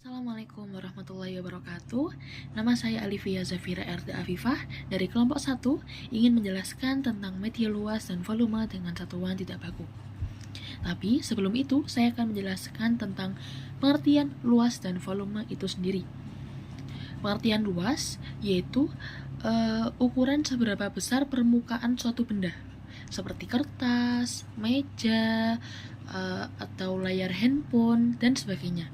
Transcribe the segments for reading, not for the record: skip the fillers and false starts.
Assalamualaikum warahmatullahi wabarakatuh. Nama saya Alivia Zafira Erda Afifah dari kelompok 1 ingin menjelaskan tentang media luas dan volume dengan satuan tidak baku. Tapi sebelum itu saya akan menjelaskan tentang pengertian luas dan volume itu sendiri. Pengertian luas yaitu ukuran seberapa besar permukaan suatu benda seperti kertas, meja, atau layar handphone dan sebagainya.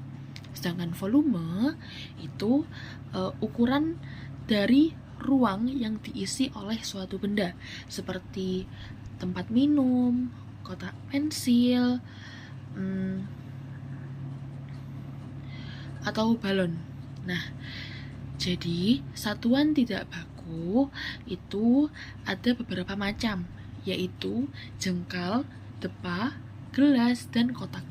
Sedangkan volume itu ukuran dari ruang yang diisi oleh suatu benda seperti tempat minum, kotak pensil, atau balon. Nah, jadi satuan tidak baku itu ada beberapa macam, yaitu jengkal, depa, gelas, dan kotak.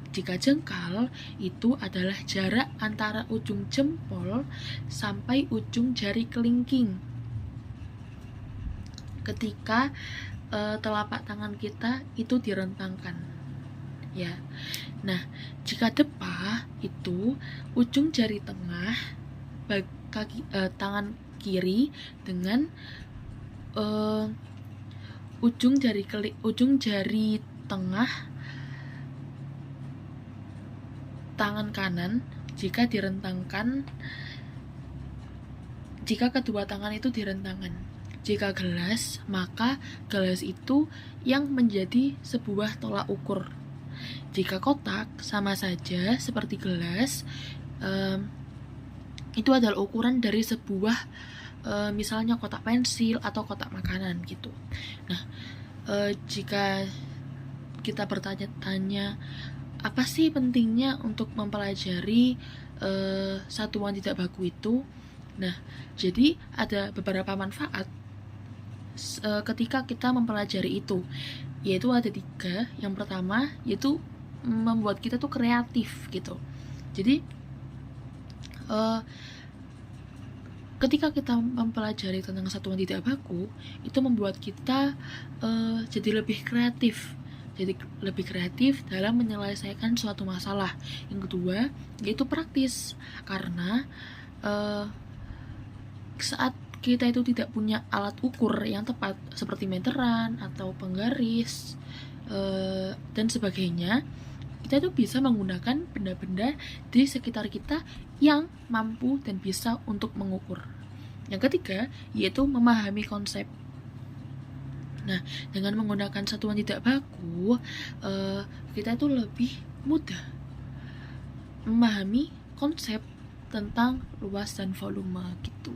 Jika jengkal itu adalah jarak antara ujung jempol sampai ujung jari kelingking ketika telapak tangan kita itu direntangkan, ya. Nah, jika depa itu ujung jari tengah tangan kiri dengan ujung jari tengah tangan kanan jika kedua tangan itu direntangkan. Jika gelas, maka gelas itu yang menjadi sebuah tolak ukur. Jika kotak, sama saja seperti gelas, itu adalah ukuran dari sebuah misalnya kotak pensil atau kotak makanan gitu. Nah, jika kita bertanya-tanya apa sih pentingnya untuk mempelajari satuan tidak baku itu? Nah, jadi ada beberapa manfaat ketika kita mempelajari itu, yaitu ada 3. Yang pertama yaitu membuat kita tuh kreatif gitu. Jadi ketika kita mempelajari tentang satuan tidak baku, itu membuat kita jadi lebih kreatif dalam menyelesaikan suatu masalah. Yang kedua yaitu praktis, karena saat kita itu tidak punya alat ukur yang tepat seperti meteran atau penggaris dan sebagainya, kita itu bisa menggunakan benda-benda di sekitar kita yang mampu dan bisa untuk mengukur. Yang ketiga yaitu memahami konsep. Nah, dengan menggunakan satuan tidak baku, kita itu lebih mudah memahami konsep tentang luas dan volume gitu.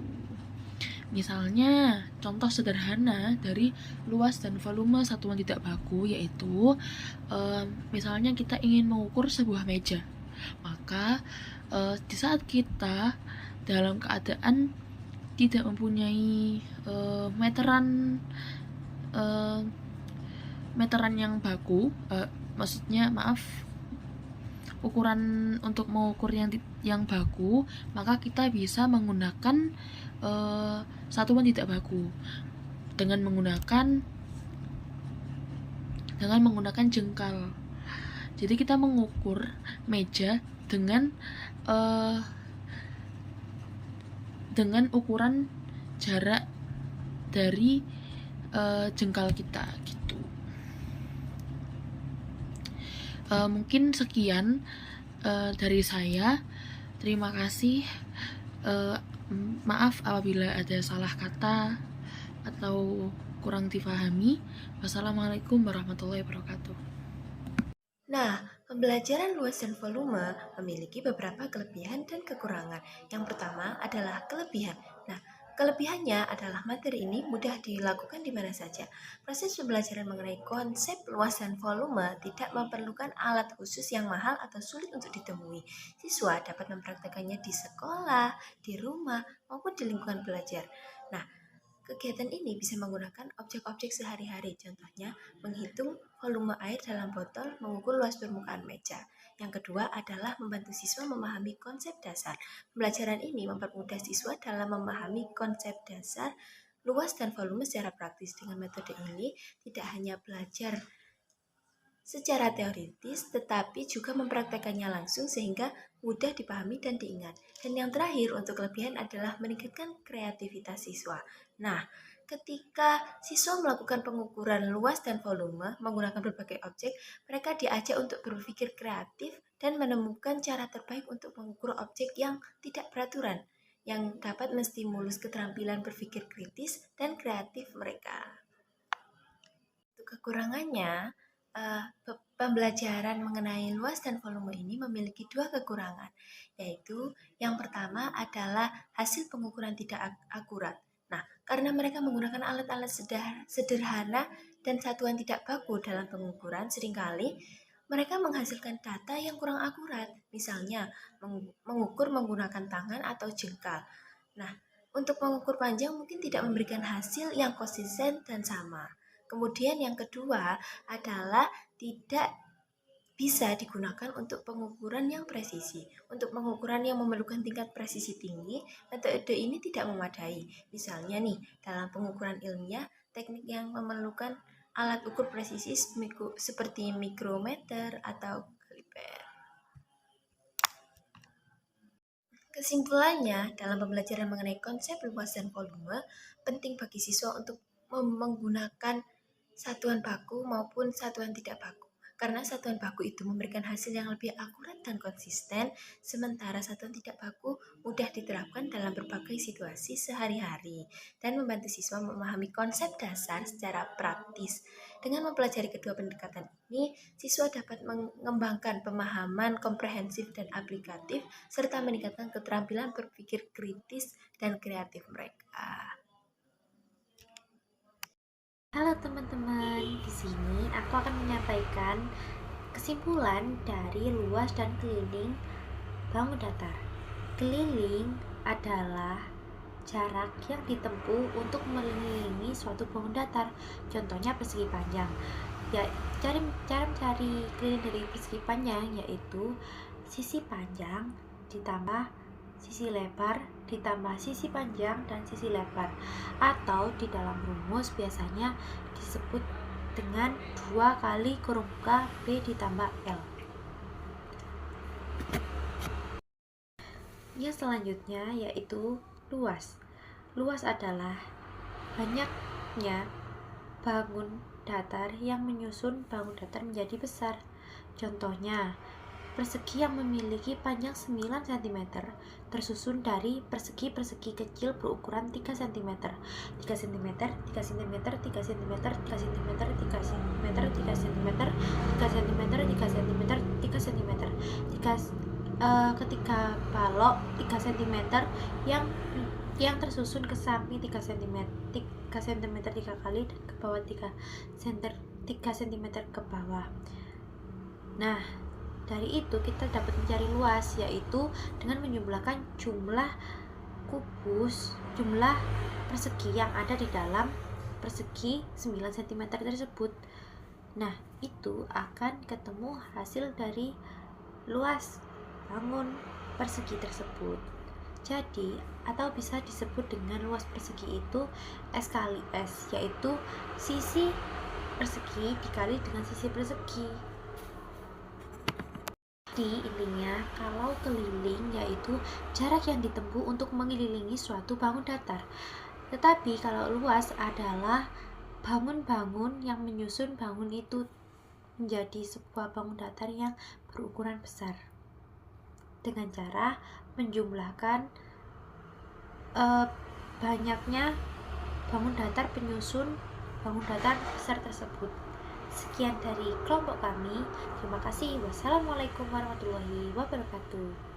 Misalnya, contoh sederhana dari luas dan volume satuan tidak baku yaitu misalnya kita ingin mengukur sebuah meja. Maka di saat kita dalam keadaan tidak mempunyai meteran yang baku, ukuran untuk mengukur yang baku, maka kita bisa menggunakan satuan tidak baku dengan menggunakan jengkal. Jadi kita mengukur meja dengan ukuran jarak dari jengkal kita gitu. Mungkin sekian dari saya. Terima kasih. Maaf apabila ada salah kata atau kurang difahami. Wassalamualaikum warahmatullahi wabarakatuh. Nah, pembelajaran luas dan volume memiliki beberapa kelebihan dan kekurangan. Yang pertama adalah kelebihan. Nah, kelebihannya adalah materi ini mudah dilakukan di mana saja. Proses pembelajaran mengenai konsep luas dan volume tidak memerlukan alat khusus yang mahal atau sulit untuk ditemui. Siswa dapat mempraktekannya di sekolah, di rumah, maupun di lingkungan belajar. Nah, kegiatan ini bisa menggunakan objek-objek sehari-hari, contohnya menghitung volume air dalam botol, mengukur luas permukaan meja. Yang kedua adalah membantu siswa memahami konsep dasar. Pembelajaran ini mempermudah siswa dalam memahami konsep dasar luas dan volume secara praktis. Dengan metode ini, tidak hanya belajar secara teoritis, tetapi juga mempraktekannya langsung sehingga mudah dipahami dan diingat. Dan yang terakhir untuk kelebihan adalah meningkatkan kreativitas siswa. Nah, ketika siswa melakukan pengukuran luas dan volume menggunakan berbagai objek, mereka diajak untuk berpikir kreatif dan menemukan cara terbaik untuk mengukur objek yang tidak beraturan, yang dapat menstimulus keterampilan berpikir kritis dan kreatif mereka. Untuk kekurangannya, pembelajaran mengenai luas dan volume ini memiliki dua kekurangan, yaitu yang pertama adalah hasil pengukuran tidak akurat. Nah, karena mereka menggunakan alat-alat sederhana dan satuan tidak baku dalam pengukuran, seringkali mereka menghasilkan data yang kurang akurat, misalnya mengukur menggunakan tangan atau jengkal. Nah, untuk mengukur panjang mungkin tidak memberikan hasil yang konsisten dan sama. Kemudian yang kedua adalah tidak bisa digunakan untuk pengukuran yang presisi. Untuk pengukuran yang memerlukan tingkat presisi tinggi, metode ini tidak memadai. Misalnya nih, dalam pengukuran ilmiah, teknik yang memerlukan alat ukur presisi seperti mikrometer atau kaliper. Kesimpulannya, dalam pembelajaran mengenai konsep luas dan volume, penting bagi siswa untuk menggunakan satuan baku maupun satuan tidak baku. Karena satuan baku itu memberikan hasil yang lebih akurat dan konsisten, sementara satuan tidak baku mudah diterapkan dalam berbagai situasi sehari-hari dan membantu siswa memahami konsep dasar secara praktis. Dengan mempelajari kedua pendekatan ini, siswa dapat mengembangkan pemahaman komprehensif dan aplikatif serta meningkatkan keterampilan berpikir kritis dan kreatif mereka. Halo teman-teman, di sini aku akan menyampaikan kesimpulan dari luas dan keliling bangun datar. Keliling adalah jarak yang ditempuh untuk mengelilingi suatu bangun datar. Contohnya persegi panjang. Ya, cara mencari keliling dari persegi panjang yaitu sisi panjang ditambah sisi lebar ditambah sisi panjang dan sisi lebar, atau di dalam rumus biasanya disebut dengan 2 kali kurung muka B ditambah L. Yang selanjutnya yaitu luas. Luas adalah banyaknya bangun datar yang menyusun bangun datar menjadi besar. Contohnya, persegi yang memiliki panjang 9 cm tersusun dari persegi-persegi kecil berukuran 3 cm, 3 cm, 3 cm, 3 cm, 3 cm, 3 cm, 3 cm, 3 cm, 3 cm, 3 cm, ketika balok 3 cm yang tersusun ke samping 3 cm 3 kali dan ke bawah 3 cm ke bawah. Nah, dari itu kita dapat mencari luas, yaitu dengan menjumlahkan jumlah kubus, jumlah persegi yang ada di dalam persegi 9 cm tersebut. Nah, itu akan ketemu hasil dari luas bangun persegi tersebut. Jadi, atau bisa disebut dengan luas persegi itu S kali S, yaitu sisi persegi dikali dengan sisi persegi. Jadi intinya, kalau keliling yaitu jarak yang ditempuh untuk mengelilingi suatu bangun datar. Tetapi kalau luas adalah bangun-bangun yang menyusun bangun itu menjadi sebuah bangun datar yang berukuran besar, dengan cara menjumlahkan banyaknya bangun datar penyusun bangun datar besar tersebut. Sekian dari kelompok kami. Terima kasih. Wassalamualaikum warahmatullahi wabarakatuh.